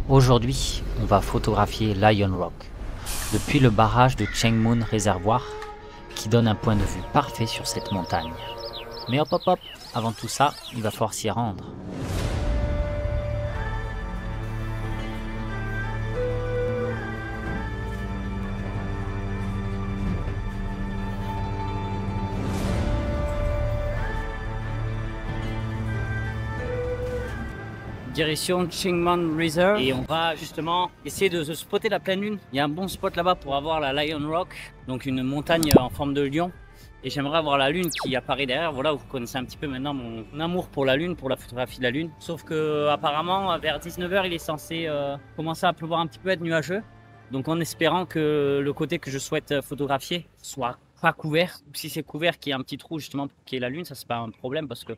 Aujourd'hui, on va photographier Lion Rock, depuis le barrage de Chengmun Réservoir, qui donne un point de vue parfait sur cette montagne. Mais hop hop hop, avant tout ça, il va falloir s'y rendre. Direction Chengmun Reserve et on va justement essayer de se spotter la pleine lune. Il y a un bon spot là-bas pour avoir la Lion Rock, donc une montagne en forme de lion. Et j'aimerais avoir la lune qui apparaît derrière. Voilà, vous connaissez un petit peu maintenant mon amour pour la lune, pour la photographie de la lune. Sauf que apparemment vers 19 h il est censé commencer à pleuvoir un petit peu, être nuageux. Donc en espérant que le côté que je souhaite photographier soit pas couvert. Si c'est couvert, qu'il y ait un petit trou justement pour qu'il y ait la lune, ça c'est pas un problème parce que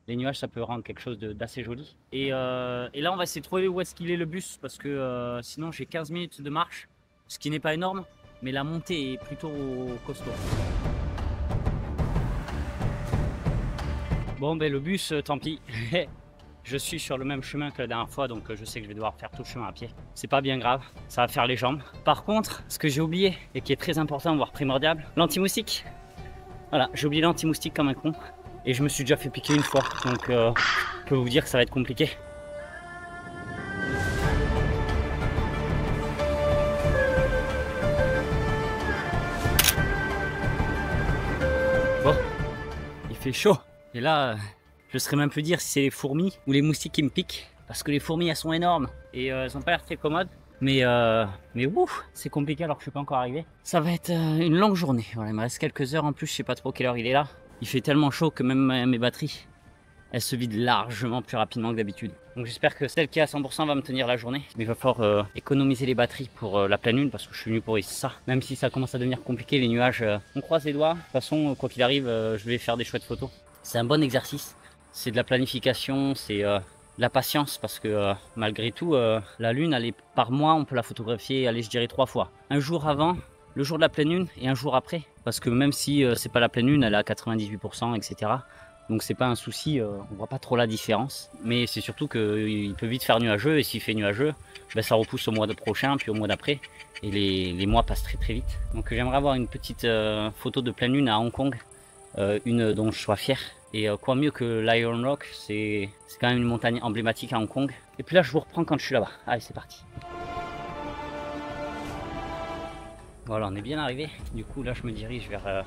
les nuages, ça peut rendre quelque chose d'assez joli. Et là, on va essayer de trouver où est-ce qu'il est le bus, parce que sinon, j'ai 15 minutes de marche, ce qui n'est pas énorme, mais la montée est plutôt costaud. Bon, ben le bus, tant pis. Je suis sur le même chemin que la dernière fois, donc je sais que je vais devoir faire tout le chemin à pied. C'est pas bien grave, ça va faire les jambes. Par contre, ce que j'ai oublié, et qui est très important, voire primordial, l'anti-moustique. Voilà, j'ai oublié l'anti-moustique comme un con. Et je me suis déjà fait piquer une fois, donc je peux vous dire que ça va être compliqué. Bon, il fait chaud. Et là, je ne saurais même plus dire si c'est les fourmis ou les moustiques qui me piquent. Parce que les fourmis, elles sont énormes et elles n'ont pas l'air très commodes. Mais ouf, c'est compliqué alors que je ne suis pas encore arrivé. Ça va être une longue journée. Voilà, il me reste quelques heures en plus, je ne sais pas trop quelle heure il est là. Il fait tellement chaud que même mes batteries, elle se vide largement plus rapidement que d'habitude. Donc j'espère que celle qui est à 100% va me tenir la journée. Mais il va falloir économiser les batteries pour la pleine lune parce que je suis venu pour ça. Même si ça commence à devenir compliqué, les nuages, on croise les doigts. De toute façon, quoi qu'il arrive, je vais faire des chouettes photos. C'est un bon exercice. C'est de la planification, c'est de la patience parce que malgré tout, la lune, elle est, par mois, on peut la photographier, allez, je dirais 3 fois. Un jour avant, le jour de la pleine lune et un jour après. Parce que même si c'est pas la pleine lune, elle est à 98%, etc. Donc c'est pas un souci, on voit pas trop la différence. Mais c'est surtout qu'il peut vite faire nuageux et s'il fait nuageux, ben ça repousse au mois prochain, puis au mois d'après. Et les mois passent très très vite. Donc j'aimerais avoir une petite photo de pleine lune à Hong Kong, une dont je sois fier. Et quoi mieux que Lion Rock, c'est quand même une montagne emblématique à Hong Kong. Et puis là je vous reprends quand je suis là-bas. Allez, c'est parti. Voilà, on est bien arrivé. Du coup là je me dirige vers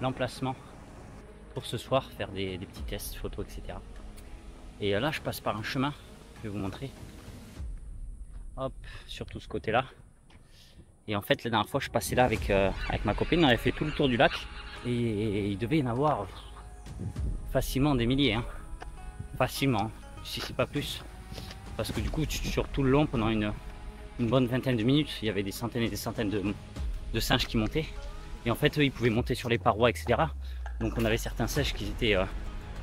l'emplacement pour ce soir, faire des petits tests photos, etc. Et là je passe par un chemin, je vais vous montrer. Hop, sur tout ce côté là. Et en fait la dernière fois je passais là avec ma copine, on avait fait tout le tour du lac. Et il devait y en avoir facilement des milliers, hein. Facilement, si c'est pas plus. Parce que du coup sur tout le long, pendant une bonne vingtaine de minutes, il y avait des centaines et des centaines de singes qui montaient. Et en fait eux, ils pouvaient monter sur les parois, etc. Donc on avait certains singes qui étaient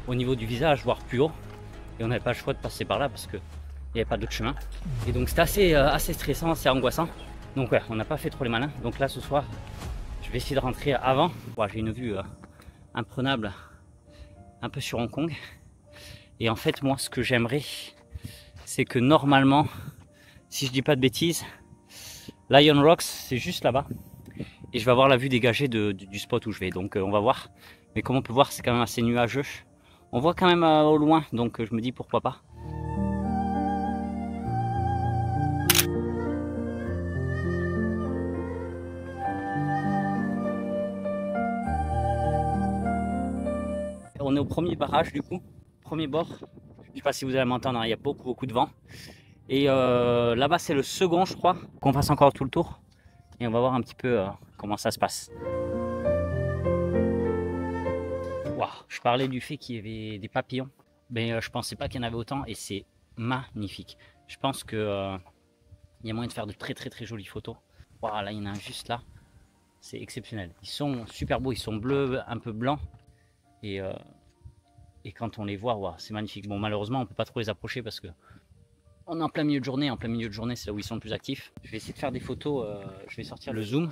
au niveau du visage, voire plus haut. Et on n'avait pas le choix de passer par là parce qu'il n'y avait pas d'autre chemin. Et donc c'était assez stressant, assez angoissant. Donc ouais, on n'a pas fait trop les malins. Donc là ce soir, je vais essayer de rentrer avant. Ouais, j'ai une vue imprenable un peu sur Hong Kong. Et en fait moi ce que j'aimerais, c'est que normalement, si je dis pas de bêtises, Lion Rocks c'est juste là-bas. Et je vais avoir la vue dégagée du spot où je vais. Donc on va voir. Mais comme on peut voir, c'est quand même assez nuageux. On voit quand même au loin, donc je me dis pourquoi pas. On est au premier barrage du coup, premier bord. Je sais pas si vous allez m'entendre, hein, il y a beaucoup de vent. Et là-bas c'est le second, je crois. Qu'on fasse encore tout le tour. Et on va voir un petit peu comment ça se passe. Wow, je parlais du fait qu'il y avait des papillons, mais je pensais pas qu'il y en avait autant et c'est magnifique. Je pense que il y a moyen de faire de très jolies photos. Wow, là il y en a un juste là, c'est exceptionnel. Ils sont super beaux, ils sont bleus, un peu blancs et quand on les voit, wow, c'est magnifique. Bon, malheureusement on peut pas trop les approcher parce que on est en plein milieu de journée. En plein milieu de journée, c'est là où ils sont le plus actifs. Je vais essayer de faire des photos, je vais sortir le zoom.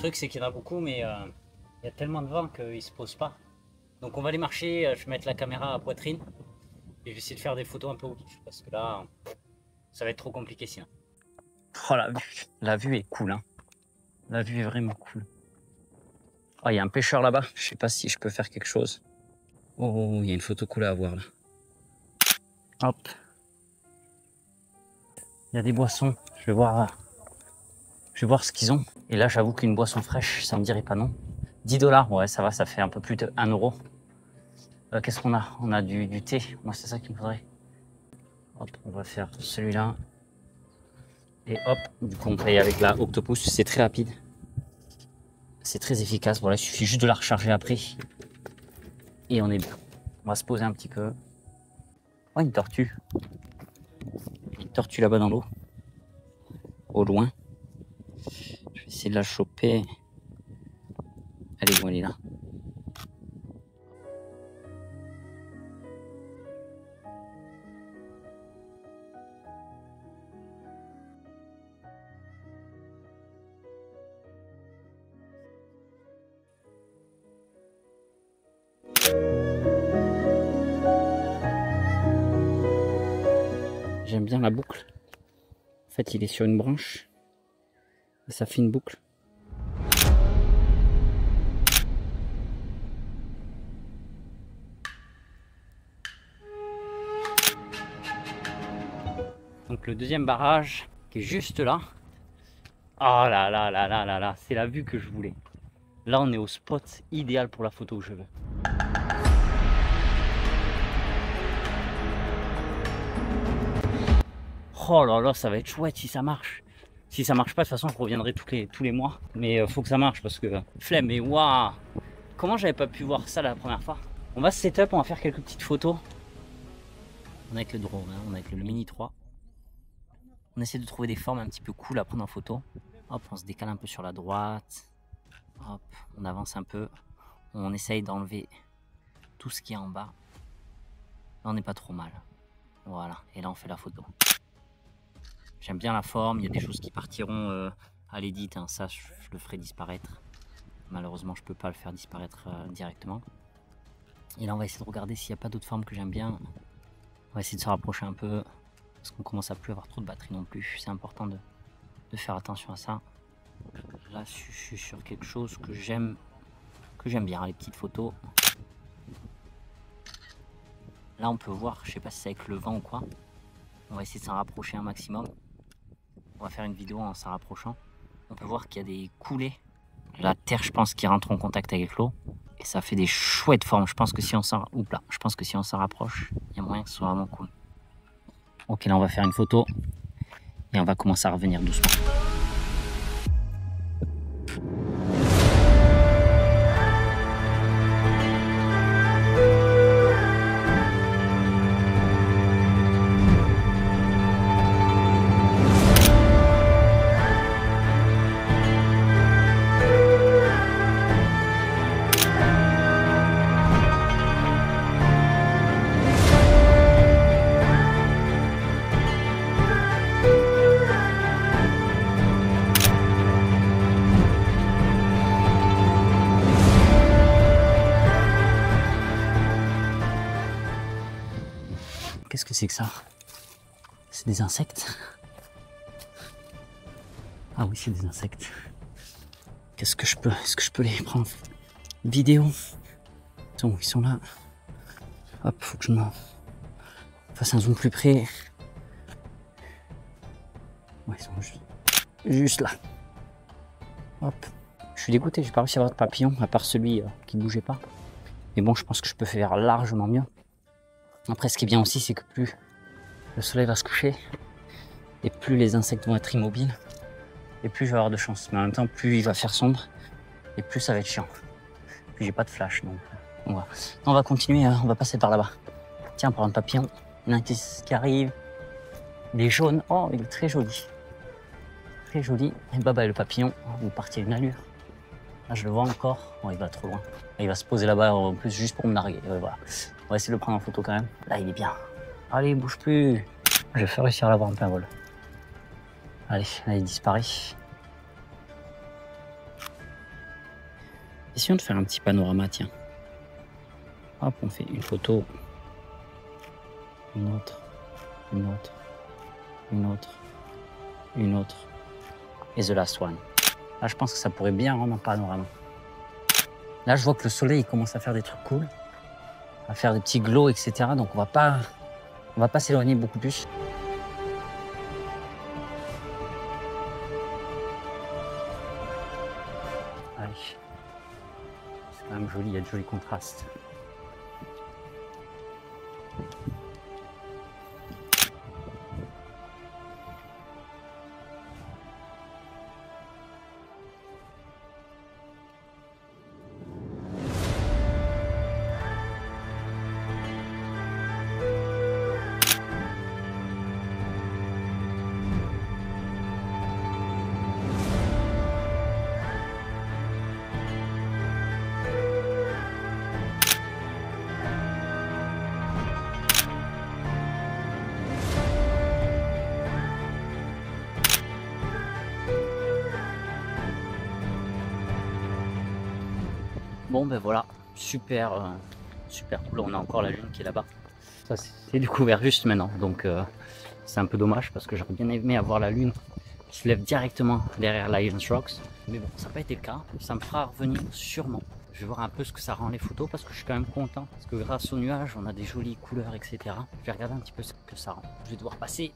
truc, c'est qu'il y en a beaucoup, mais il y a tellement de vent qu'ils se posent pas. Donc on va aller marcher, je vais mettre la caméra à poitrine et je vais essayer de faire des photos un peu au pif parce que là, ça va être trop compliqué sinon. Oh la vue est cool, hein. La vue est vraiment cool. Oh, il y a un pêcheur là-bas, je sais pas si je peux faire quelque chose. Oh, il y a une photo cool à avoir là. Hop. Il y a des boissons, je vais voir ce qu'ils ont. Et là, j'avoue qu'une boisson fraîche, ça me dirait pas non. 10 $, ouais, ça va, ça fait un peu plus de 1 €. Qu'est-ce qu'on a? On a du thé, moi c'est ça qu'il me faudrait. Hop, on va faire celui-là. Et hop, du coup on paye avec la Octopus, c'est très rapide. C'est très efficace, voilà, il suffit juste de la recharger après. Et on est bien. On va se poser un petit peu. Oh, une tortue. Une tortue là-bas dans l'eau. Au loin. Je vais essayer de la choper. Elle est où? Elle est là. J'aime bien la boucle. En fait, il est sur une branche. Et ça fait une boucle. Donc le deuxième barrage qui est juste là. Oh là là là là là là, c'est la vue que je voulais. Là on est au spot idéal pour la photo que je veux. Oh là là, ça va être chouette si ça marche. Si ça marche pas, de toute façon je reviendrai tous les mois. Mais faut que ça marche parce que flemme. Mais waouh, comment j'avais pas pu voir ça la première fois. On va se setup, on va faire quelques petites photos. On est avec le drone, hein, on est avec le Mini 3. On essaie de trouver des formes un petit peu cool à prendre en photo. Hop, on se décale un peu sur la droite. Hop, on avance un peu. On essaye d'enlever tout ce qui est en bas. Là, on n'est pas trop mal. Voilà, et là, on fait la photo. J'aime bien la forme. Il y a des choses qui partiront à l'édit. Hein. Ça, je le ferai disparaître. Malheureusement, je peux pas le faire disparaître directement. Et là, on va essayer de regarder s'il n'y a pas d'autres formes que j'aime bien. On va essayer de se rapprocher un peu. Parce qu'on commence à plus avoir trop de batterie non plus. C'est important de faire attention à ça. Là, je suis sur quelque chose que j'aime bien, les petites photos. Là, on peut voir, je sais pas si c'est avec le vent ou quoi. On va essayer de s'en rapprocher un maximum. On va faire une vidéo en s'en rapprochant. On peut voir qu'il y a des coulées. La terre, je pense, qui rentre en contact avec l'eau. Et ça fait des chouettes formes. Je pense que si on s'en rapproche, il y a moyen que ce soit vraiment cool. Ok, là, on va faire une photo. Et on va commencer à revenir doucement. Qu'est-ce que c'est que ça? C'est des insectes? Ah oui, c'est des insectes. Est-ce que je peux les prendre en vidéo? Ils sont là. Hop, faut que je me fasse un zoom plus près. Ouais, ils sont juste là. Hop. Je suis dégoûté, j'ai pas réussi à avoir de papillon, à part celui qui ne bougeait pas. Mais bon, je pense que je peux faire largement mieux. Après, ce qui est bien aussi, c'est que plus le soleil va se coucher, et plus les insectes vont être immobiles, et plus je vais avoir de chance. Mais en même temps, plus il va faire sombre, et plus ça va être chiant. Puis j'ai pas de flash, donc on va continuer, on va passer par là-bas. Tiens, en parlant de papillons, il y en a qui arrive, des jaunes. Oh, il est très joli. Très joli. Et bah, le papillon, vous partez une allure. Là, je le vois encore. Bon, il va trop loin. Il va se poser là-bas en plus juste pour me narguer. Voilà. On va essayer de le prendre en photo quand même. Là, il est bien. Allez, bouge plus. Je vais réussir à l'avoir en plein vol. Allez, là, il disparaît. Essayons de faire un petit panorama, tiens. Hop, on fait une photo, une autre, une autre, une autre, une autre, et the last one. Là, je pense que ça pourrait bien rendre un panorama. Là, je vois que le soleil il commence à faire des trucs cool, à faire des petits glows, etc. Donc, on va pas s'éloigner beaucoup plus. Allez. C'est quand même joli, il y a de jolis contrastes. Bon ben voilà, super cool, on a encore la lune qui est là-bas. Ça c'est découvert juste maintenant, donc c'est un peu dommage parce que j'aurais bien aimé avoir la lune qui se lève directement derrière Lions Rocks. Mais bon, ça n'a pas été le cas, ça me fera revenir sûrement. Je vais voir un peu ce que ça rend les photos parce que je suis quand même content. Parce que grâce aux nuages, on a des jolies couleurs, etc. Je vais regarder un petit peu ce que ça rend. Je vais devoir passer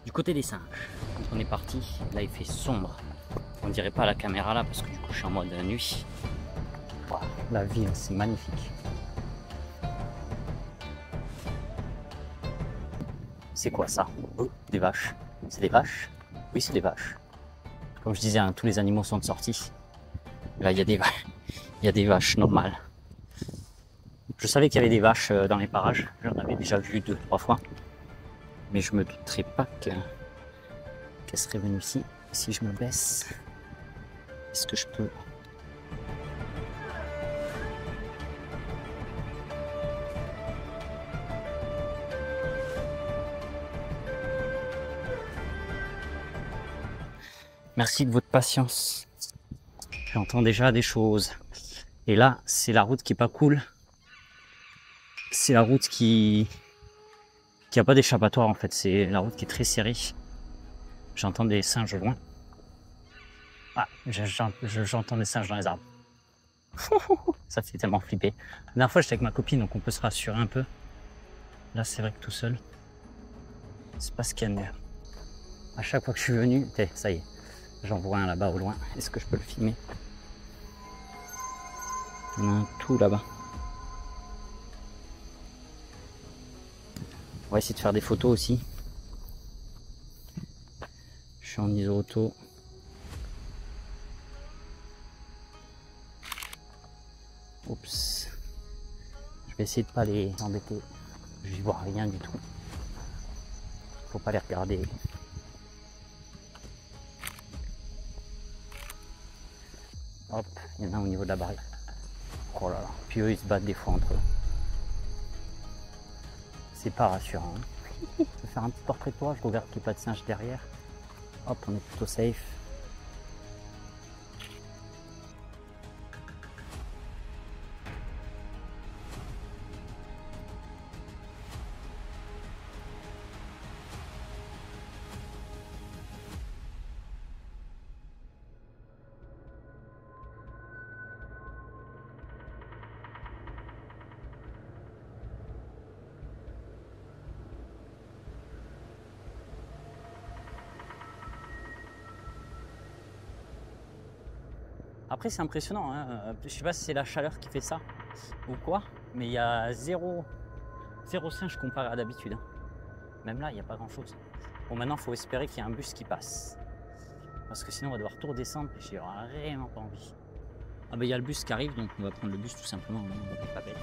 du côté des singes. Quand on est parti, là il fait sombre. On dirait pas à la caméra là parce que du coup je suis en mode nuit. Wow, la ville, c'est magnifique. C'est quoi ça? Oh, des vaches. C'est des vaches? Oui, c'est des vaches. Comme je disais, hein, tous les animaux sont sortis. Là, il y a des vaches normales. Je savais qu'il y avait des vaches dans les parages. J'en avais déjà vu 2-3 fois. Mais je me douterais pas qu'elle serait venue ici. Si je me baisse, est-ce que je peux... Merci de votre patience. J'entends déjà des choses. Et là, c'est la route qui est pas cool. C'est la route qui a pas d'échappatoire en fait. C'est la route qui est très serrée. J'entends des singes au loin. Ah, j'entends des singes dans les arbres. Ça fait tellement flipper. La dernière fois, j'étais avec ma copine, donc on peut se rassurer un peu. Là, c'est vrai que tout seul, c'est pas ce qu'il y a de mieux. À chaque fois que je suis venu, ça y est, j'en vois un là-bas au loin. Est-ce que je peux le filmer? Il y en a un tout là-bas. On va essayer de faire des photos aussi. Je suis en ISO auto. Oups. Je vais essayer de pas les embêter. Je n'y vois rien du tout. Faut pas les regarder. Hop, il y en a un au niveau de la barrière. Oh là là. Puis eux, ils se battent des fois entre eux. C'est pas rassurant. Je vais faire un petit portrait de toi. Je regarde qu'il n'y ait pas de singe derrière. Hop, on est plutôt safe. Après, c'est impressionnant, hein. Je sais pas si c'est la chaleur qui fait ça ou quoi, mais il y a zéro singe comparé à d'habitude. Hein. Même là, il n'y a pas grand chose. Bon, maintenant, il faut espérer qu'il y ait un bus qui passe. Parce que sinon, on va devoir tout redescendre et j'ai vraiment pas envie. Ah, ben il y a le bus qui arrive, donc on va prendre le bus tout simplement. On n'est pas bête.